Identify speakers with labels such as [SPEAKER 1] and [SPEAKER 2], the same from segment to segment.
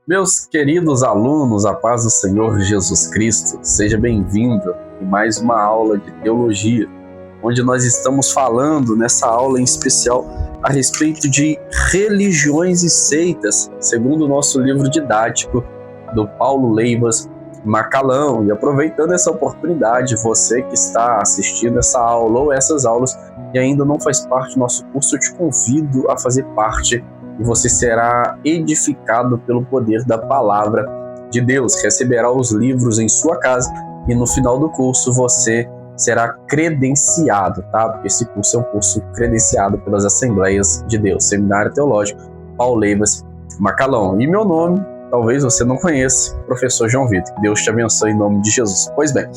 [SPEAKER 1] Meus queridos alunos, a paz do Senhor Jesus Cristo, seja bem-vindo em mais uma aula de teologia, onde nós estamos falando nessa aula em especial a respeito de religiões e seitas, segundo o nosso livro didático do Paulo Leivas Macalão. E aproveitando essa oportunidade, você que está assistindo essa aula ou essas aulas e ainda não faz parte do nosso curso, eu te convido a fazer parte e você será edificado pelo poder da palavra de Deus. Receberá os livros em sua casa e no final do curso você será credenciado, tá? Porque esse curso é um curso credenciado pelas Assembleias de Deus, Seminário Teológico Paulo Leivas Macalão. E meu nome, talvez você não conheça, professor João Vitor. Que Deus te abençoe em nome de Jesus. Pois bem,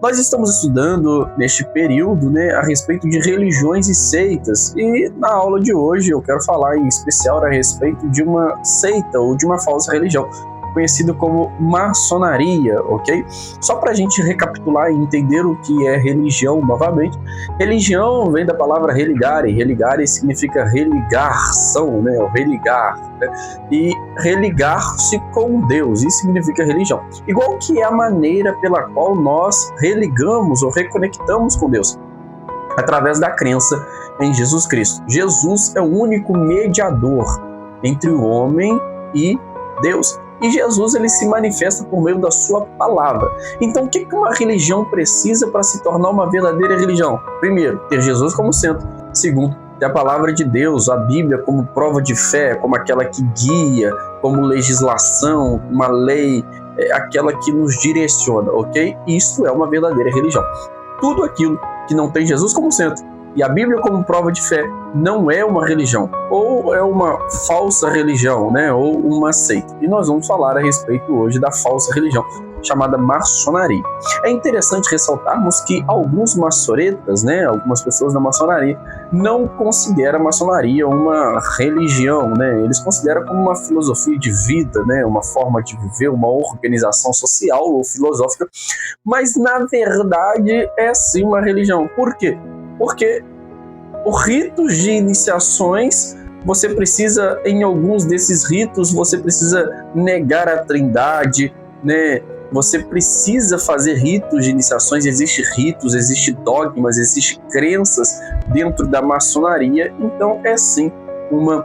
[SPEAKER 1] nós estamos estudando neste período, a respeito de religiões e seitas. E na aula de hoje eu quero falar em especial a respeito de uma seita ou de uma falsa religião, conhecido como maçonaria, ok? Só para a gente recapitular e entender o que é religião novamente. Religião vem da palavra religare. Religare significa religação, ou religar, e religar-se com Deus, isso significa religião. Igual que é a maneira pela qual nós religamos ou reconectamos com Deus, através da crença em Jesus Cristo. Jesus é o único mediador entre o homem e Deus. E Jesus, ele se manifesta por meio da sua palavra. Então, o que uma religião precisa para se tornar uma verdadeira religião? Primeiro, ter Jesus como centro. Segundo, ter a palavra de Deus, a Bíblia, como prova de fé, como aquela que guia, como legislação, uma lei, aquela que nos direciona, ok? Isso é uma verdadeira religião. Tudo aquilo que não tem Jesus como centro e a Bíblia como prova de fé não é uma religião, ou é uma falsa religião, ou uma seita. E nós vamos falar a respeito hoje da falsa religião, chamada maçonaria. É interessante ressaltarmos que alguns maçoretas, algumas pessoas da maçonaria, não consideram a maçonaria uma religião, Eles consideram como uma filosofia de vida, uma forma de viver, uma organização social ou filosófica, mas na verdade é sim uma religião. Por quê? Porque os ritos de iniciações, você precisa, em alguns desses ritos, você precisa negar a Trindade, Você precisa fazer ritos de iniciações, existem ritos, existem dogmas, existem crenças dentro da maçonaria, então é sim uma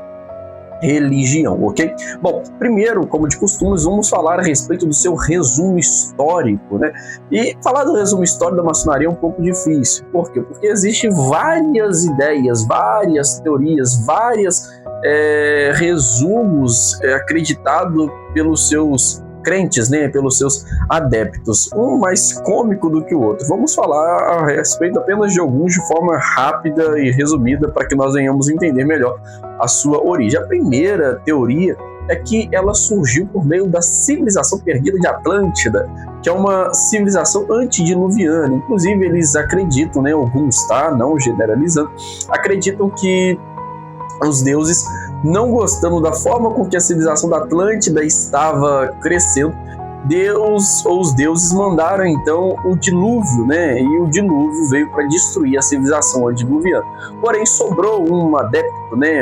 [SPEAKER 1] religião, ok? Bom, primeiro, como de costume, vamos falar a respeito do seu resumo histórico, E falar do resumo histórico da maçonaria é um pouco difícil. Por quê? Porque existem várias ideias, várias teorias, vários resumos acreditados pelos seus crentes, pelos seus adeptos, um mais cômico do que o outro. Vamos falar a respeito apenas de alguns de forma rápida e resumida para que nós venhamos entender melhor a sua origem. A primeira teoria é que ela surgiu por meio da civilização perdida de Atlântida, que é uma civilização antediluviana. Inclusive eles acreditam, alguns, não generalizando, acreditam que os deuses, não gostando da forma com que a civilização da Atlântida estava crescendo, os deuses mandaram então o dilúvio, E o dilúvio veio para destruir a civilização antediluviana. Porém, sobrou um adepto,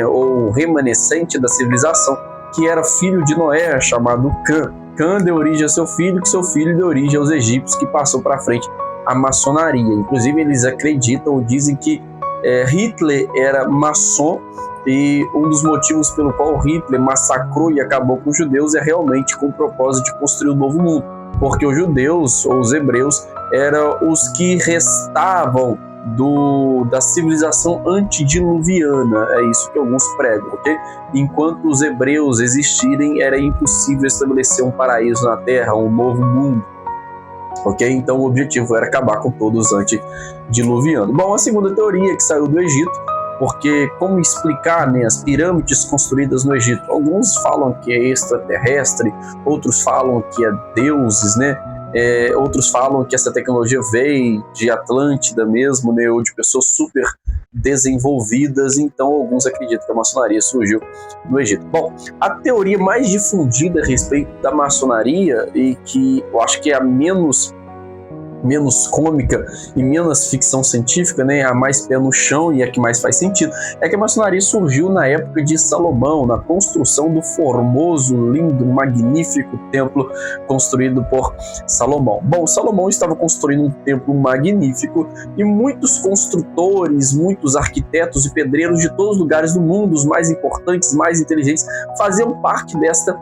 [SPEAKER 1] ou remanescente da civilização, que era filho de Noé, chamado Cã. Cã deu origem a seu filho, que seu filho deu origem aos egípcios, que passou para frente a maçonaria. Inclusive, eles acreditam, dizem que Hitler era maçom, e um dos motivos pelo qual Hitler massacrou e acabou com os judeus é realmente com o propósito de construir um novo mundo, porque os judeus ou os hebreus eram os que restavam da civilização antediluviana, é isso que alguns pregam, ok? Enquanto os hebreus existirem, era impossível estabelecer um paraíso na Terra, um novo mundo, ok? Então o objetivo era acabar com todos os antediluvianos. Bom, a segunda teoria que saiu do Egito, porque como explicar as pirâmides construídas no Egito? Alguns falam que é extraterrestre, outros falam que é deuses, outros falam que essa tecnologia veio de Atlântida mesmo, ou de pessoas super desenvolvidas. Então alguns acreditam que a maçonaria surgiu no Egito. Bom, a teoria mais difundida a respeito da maçonaria, e que eu acho que é a menos menos cômica e menos ficção científica, né, a mais pé no chão e a que mais faz sentido, é que a maçonaria surgiu na época de Salomão, na construção do formoso, lindo, magnífico templo construído por Salomão. Bom, Salomão estava construindo um templo magnífico e muitos construtores, muitos arquitetos e pedreiros de todos os lugares do mundo, os mais importantes, mais inteligentes, faziam parte desta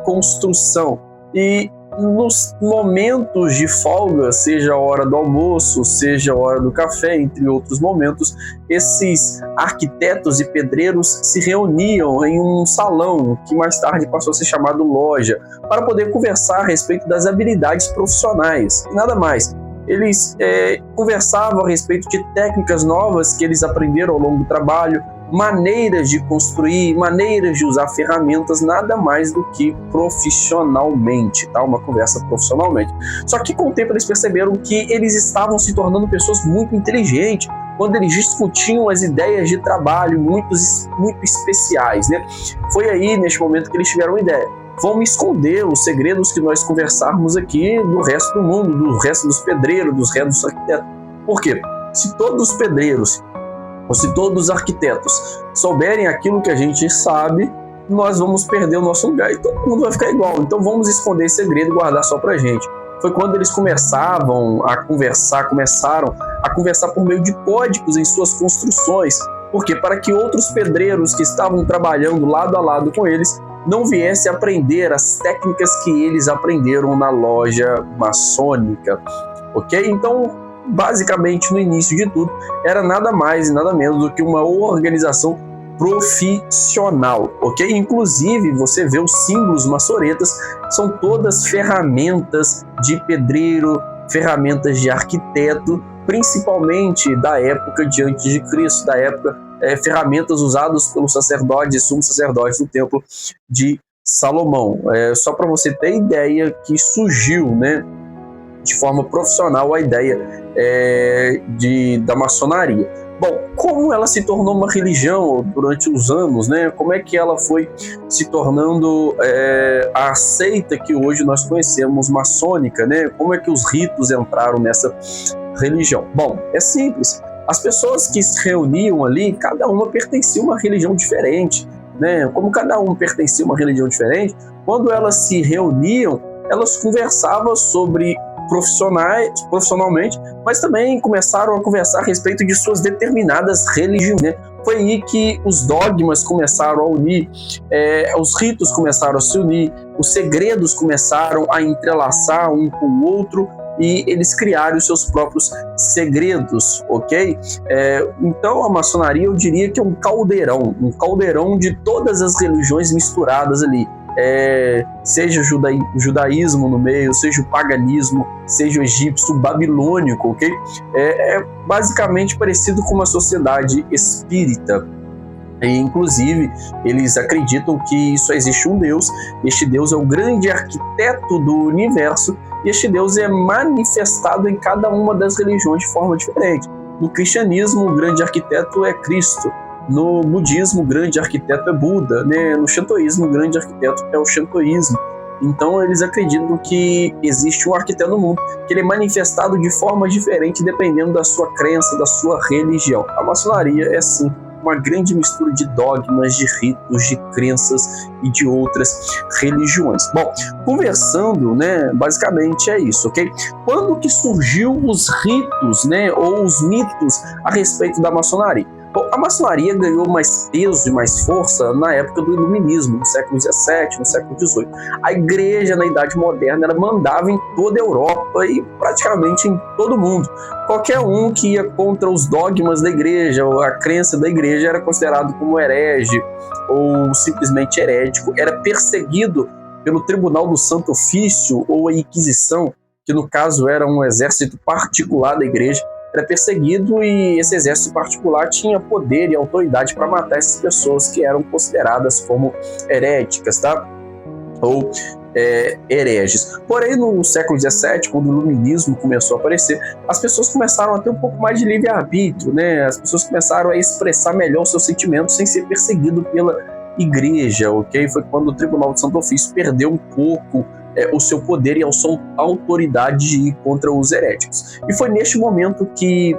[SPEAKER 1] construção. E nos momentos de folga, seja a hora do almoço, seja a hora do café, entre outros momentos, esses arquitetos e pedreiros se reuniam em um salão, que mais tarde passou a ser chamado loja, para poder conversar a respeito das habilidades profissionais, e nada mais. Eles conversavam a respeito de técnicas novas que eles aprenderam ao longo do trabalho, maneiras de construir, maneiras de usar ferramentas, nada mais do que profissionalmente, tá? Uma conversa profissionalmente. Só que com o tempo eles perceberam que eles estavam se tornando pessoas muito inteligentes, quando eles discutiam as ideias de trabalho muito especiais, né? Foi aí, neste momento, que eles tiveram uma ideia. Vamos esconder os segredos que nós conversarmos aqui do resto do mundo, do resto dos pedreiros, dos restos dos arquitetos. Por quê? Se todos os pedreiros ou se todos os arquitetos souberem aquilo que a gente sabe, nós vamos perder o nosso lugar e todo mundo vai ficar igual. Então vamos esconder esse segredo e guardar só pra gente. Foi quando eles começaram a conversar por meio de códigos em suas construções. Por quê? Para que outros pedreiros que estavam trabalhando lado a lado com eles não viessem aprender as técnicas que eles aprenderam na loja maçônica. Ok? Então, basicamente, no início de tudo, era nada mais e nada menos do que uma organização profissional, ok? Inclusive, você vê os símbolos maçoretas, são todas ferramentas de pedreiro, ferramentas de arquiteto, principalmente da época de antes de Cristo, da época, ferramentas usadas pelos sacerdotes e sumos sacerdotes do templo de Salomão. Só para você ter ideia que surgiu, né, de forma profissional a ideia da maçonaria. Bom, como ela se tornou uma religião durante os anos, né? Como é que ela foi se tornando a seita que hoje nós conhecemos, maçônica, né? Como é que os ritos entraram nessa religião? Bom, é simples. As pessoas que se reuniam ali, cada uma pertencia a uma religião diferente, né? Como cada uma pertencia a uma religião diferente, quando elas se reuniam, elas conversavam sobre profissionalmente, mas também começaram a conversar a respeito de suas determinadas religiões, né? Foi aí que os dogmas começaram a unir, os ritos começaram a se unir, os segredos começaram a entrelaçar um com o outro e eles criaram os seus próprios segredos, ok? Então a maçonaria, eu diria que é um caldeirão de todas as religiões misturadas ali. Seja o judaísmo no meio, seja o paganismo, seja o egípcio, o babilônico, ok? Basicamente parecido com uma sociedade espírita. E, inclusive, eles acreditam que só existe um Deus, este Deus é o grande arquiteto do universo, e este Deus é manifestado em cada uma das religiões de forma diferente. No cristianismo, o grande arquiteto é Cristo. No budismo, o grande arquiteto é Buda, né? No shintoísmo, o grande arquiteto é o shintoísmo. Então, eles acreditam que existe um arquiteto no mundo, que ele é manifestado de forma diferente dependendo da sua crença, da sua religião. A maçonaria é, sim, uma grande mistura de dogmas, de ritos, de crenças e de outras religiões. Bom, conversando, né, basicamente é isso, ok? Quando que surgiu os ritos, né, ou os mitos a respeito da maçonaria? Bom, a maçonaria ganhou mais peso e mais força na época do Iluminismo, no século XVII, no século XVIII. A igreja, na Idade Moderna, ela mandava em toda a Europa e praticamente em todo o mundo. Qualquer um que ia contra os dogmas da igreja ou a crença da igreja era considerado como herege ou simplesmente herético, era perseguido pelo Tribunal do Santo Ofício ou a Inquisição, que no caso era um exército particular da igreja. Era perseguido e esse exército particular tinha poder e autoridade para matar essas pessoas que eram consideradas como heréticas, tá? Ou hereges. Porém, no século XVII, quando o iluminismo começou a aparecer, as pessoas começaram a ter um pouco mais de livre-arbítrio, né? As pessoas começaram a expressar melhor os seus sentimentos sem ser perseguido pela igreja, ok? Foi quando o Tribunal de Santo Ofício perdeu um pouco o seu poder e a sua autoridade de ir contra os heréticos. E foi neste momento que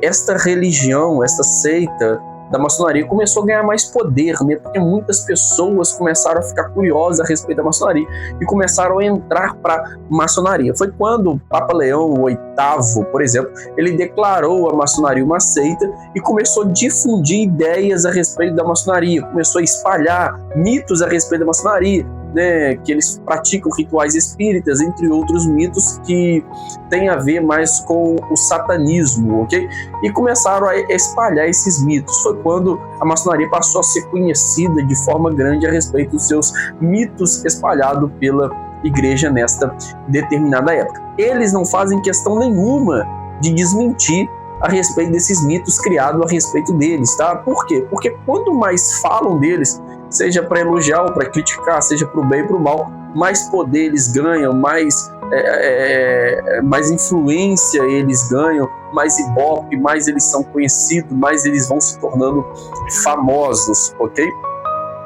[SPEAKER 1] esta religião, esta seita da maçonaria começou a ganhar mais poder, né? Porque muitas pessoas começaram a ficar curiosas a respeito da maçonaria e começaram a entrar para a maçonaria. Foi quando o Papa Leão VIII, por exemplo, ele declarou a maçonaria uma seita e começou a difundir ideias a respeito da maçonaria, começou a espalhar mitos a respeito da maçonaria, né, que eles praticam rituais espíritas, entre outros mitos que têm a ver mais com o satanismo, ok? E começaram a espalhar esses mitos. Foi quando a maçonaria passou a ser conhecida de forma grande a respeito dos seus mitos espalhados pela igreja nesta determinada época. Eles não fazem questão nenhuma de desmentir a respeito desses mitos criados a respeito deles, tá? Por quê? Porque quanto mais falam deles, seja para elogiar ou para criticar, seja para o bem e para o mal, mais poder eles ganham, mais influência eles ganham, mais ibope, mais eles são conhecidos, mais eles vão se tornando famosos, ok?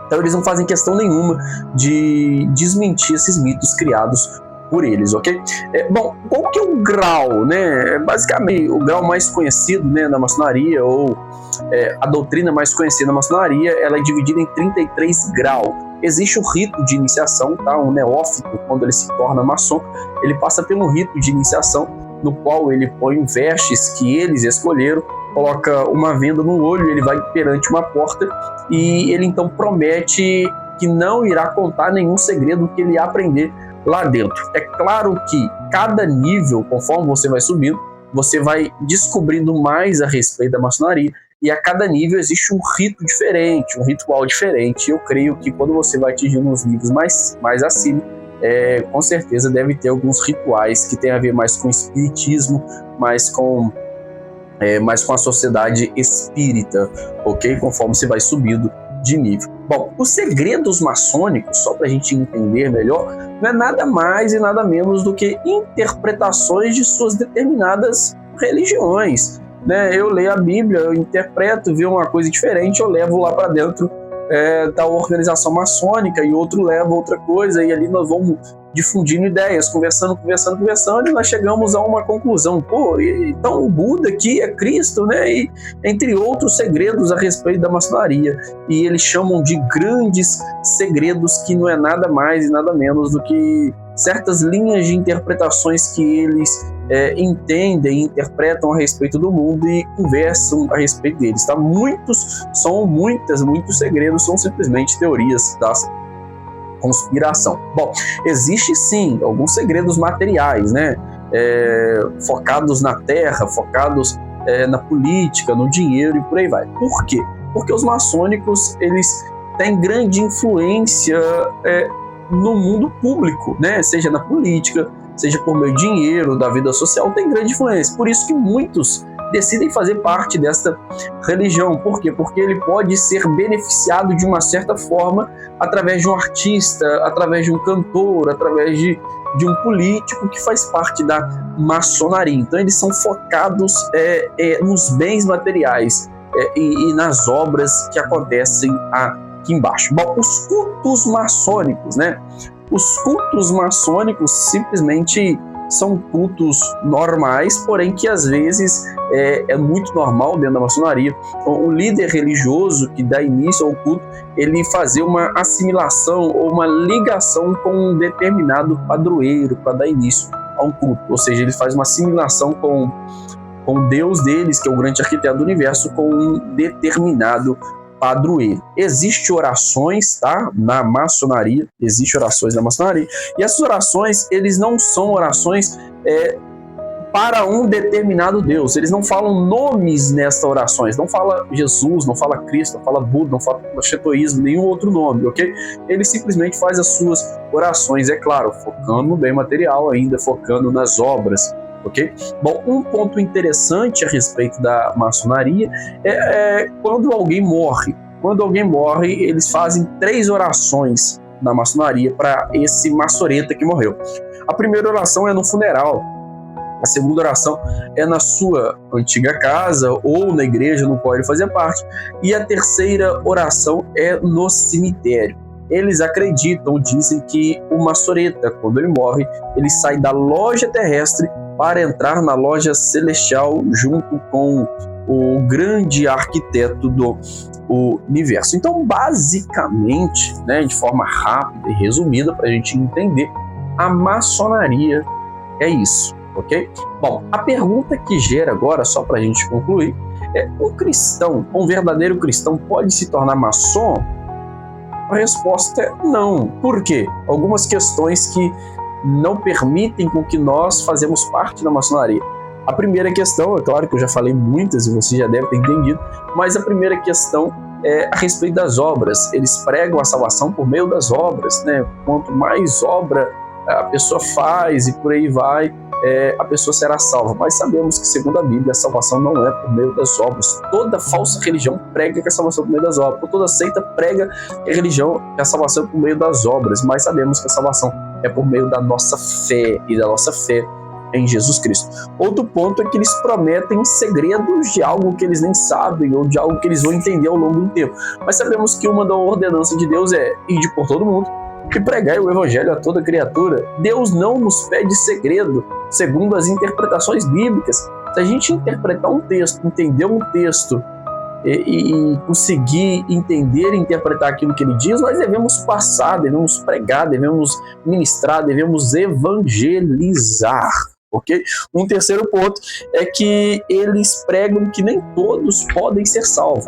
[SPEAKER 1] Então eles não fazem questão nenhuma de desmentir esses mitos criados por eles, ok? Bom, qual que é o grau, né? Basicamente, o grau mais conhecido, né, na maçonaria, ou a doutrina mais conhecida na maçonaria, ela é dividida em 33 graus. Existe o rito de iniciação, tá? Um neófito, quando ele se torna maçom, ele passa pelo rito de iniciação, no qual ele põe vestes que eles escolheram, coloca uma venda no olho, ele vai perante uma porta e ele então promete que não irá contar nenhum segredo que ele aprender lá dentro. É claro que cada nível, conforme você vai subindo, você vai descobrindo mais a respeito da maçonaria, e a cada nível existe um rito diferente, um ritual diferente. Eu creio que quando você vai atingindo os níveis mais acima, com certeza deve ter alguns rituais que tem a ver mais com o espiritismo, mais com a sociedade espírita, ok? Conforme você vai subindo de nível. Bom, os segredos maçônicos, só para a gente entender melhor, não é nada mais e nada menos do que interpretações de suas determinadas religiões, né? Eu leio a Bíblia, eu interpreto, vejo uma coisa diferente, eu levo lá para dentro da organização maçônica, e outro leva outra coisa, e ali nós vamos difundindo ideias, conversando, e nós chegamos a uma conclusão. Então o Buda aqui é Cristo, né? E entre outros segredos a respeito da maçonaria, e eles chamam de grandes segredos, que não é nada mais e nada menos do que certas linhas de interpretações que eles entendem, interpretam a respeito do mundo e conversam a respeito deles, tá? Muitos segredos são simplesmente teorias da conspiração. Bom, existe sim alguns segredos materiais, né? Focados na terra, focados na política, no dinheiro e por aí vai. Por quê? Porque os maçônicos, eles têm grande influência no mundo público, né? Seja na política, seja por meio de dinheiro, da vida social, tem grande influência. Por isso que muitos decidem fazer parte desta religião. Por quê? Porque ele pode ser beneficiado de uma certa forma através de um artista, através de um cantor, através de um político que faz parte da maçonaria. Então eles são focados nos bens materiais e nas obras que acontecem aqui embaixo. Bom, os cultos maçônicos, né? Os cultos maçônicos simplesmente são cultos normais, porém que às vezes é muito normal dentro da maçonaria o líder religioso que dá início ao culto, ele fazer uma assimilação ou uma ligação com um determinado padroeiro para dar início a um culto. Ou seja, ele faz uma assimilação com o Deus deles, que é o grande arquiteto do universo, com um determinado padroeiro. Existem orações, tá? Na maçonaria, existem orações na maçonaria, e essas orações, eles não são orações para um determinado Deus. Eles não falam nomes nessas orações, não fala Jesus, não fala Cristo, não fala Buda, não fala xetoísmo, nenhum outro nome, ok? Ele simplesmente faz as suas orações, é claro, focando no bem material ainda, focando nas obras, ok? Bom, um ponto interessante a respeito da maçonaria é quando alguém morre. Quando alguém morre, eles fazem 3 orações na maçonaria para esse maçoreta que morreu. A primeira oração é no funeral. A segunda oração é na sua antiga casa ou na igreja no qual ele fazia parte. E a terceira oração é no cemitério. eles acreditam, dizem que o maçoreta, quando ele morre, ele sai da loja terrestre para entrar na loja celestial junto com o grande arquiteto do universo. Então, basicamente, né, de forma rápida e resumida, para a gente entender, a maçonaria é isso, ok? Bom, a pergunta que gera agora, só para a gente concluir, é: um cristão, um verdadeiro cristão, pode se tornar maçom? A resposta é não. Por quê? Algumas questões que não permitem com que nós fazemos parte da maçonaria. A primeira questão, é claro que eu já falei muitas e você já deve ter entendido, mas a primeira questão é a respeito das obras. Eles pregam a salvação por meio das obras, né? Quanto mais obra a pessoa faz e por aí vai, a pessoa será salva. Mas sabemos que, segundo a Bíblia, a salvação não é por meio das obras. Toda falsa religião prega que a salvação é por meio das obras. Toda seita prega que a salvação é por meio das obras. Mas sabemos que a salvação é por meio da nossa fé e da nossa fé em Jesus Cristo. Outro ponto é que eles prometem segredos de algo que eles nem sabem ou de algo que eles vão entender ao longo do tempo. Mas sabemos que uma da ordenança de Deus é ir por todo mundo e pregar o evangelho a toda criatura. Deus não nos pede segredo, segundo as interpretações bíblicas. Se a gente interpretar um texto, entender um texto e conseguir entender e interpretar aquilo que ele diz, nós devemos passar, devemos pregar, devemos ministrar, devemos evangelizar. Okay? Um terceiro ponto é que eles pregam que nem todos podem ser salvos.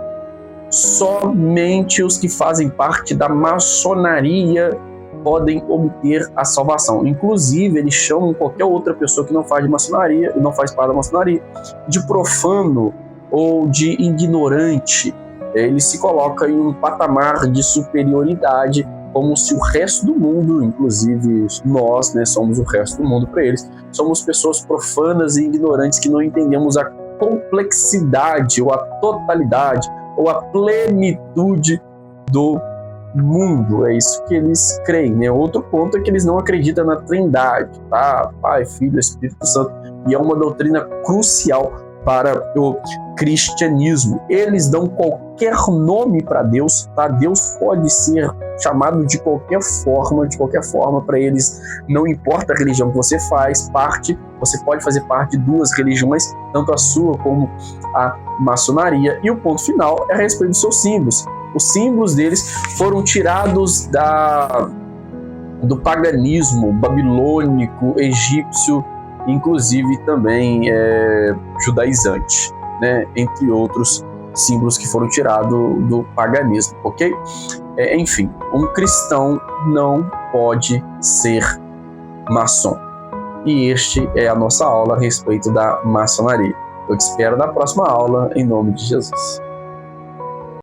[SPEAKER 1] Somente os que fazem parte da maçonaria podem obter a salvação. Inclusive, eles chamam qualquer outra pessoa que não faz de maçonaria, não faz parte da maçonaria, de profano ou de ignorante. Ele se coloca em um patamar de superioridade, como se o resto do mundo, inclusive nós, né, somos o resto do mundo para eles, somos pessoas profanas e ignorantes que não entendemos a complexidade ou a totalidade ou a plenitude do mundo. É isso que eles creem, né? Outro ponto é que eles não acreditam na Trindade, tá? Pai, Filho, Espírito Santo, e é uma doutrina crucial para o cristianismo. Eles dão qualquer nome para Deus, tá? Deus pode ser chamado de qualquer forma para eles, não importa a religião que você faz parte, você pode fazer parte de duas religiões, tanto a sua como a maçonaria. E o ponto final é a respeito dos seus símbolos. Os símbolos deles foram tirados do paganismo babilônico, egípcio, inclusive também judaizante, né? Entre outros símbolos que foram tirados do paganismo, ok? Enfim, um cristão não pode ser maçom. E este é a nossa aula a respeito da maçonaria. Eu te espero na próxima aula, em nome de Jesus.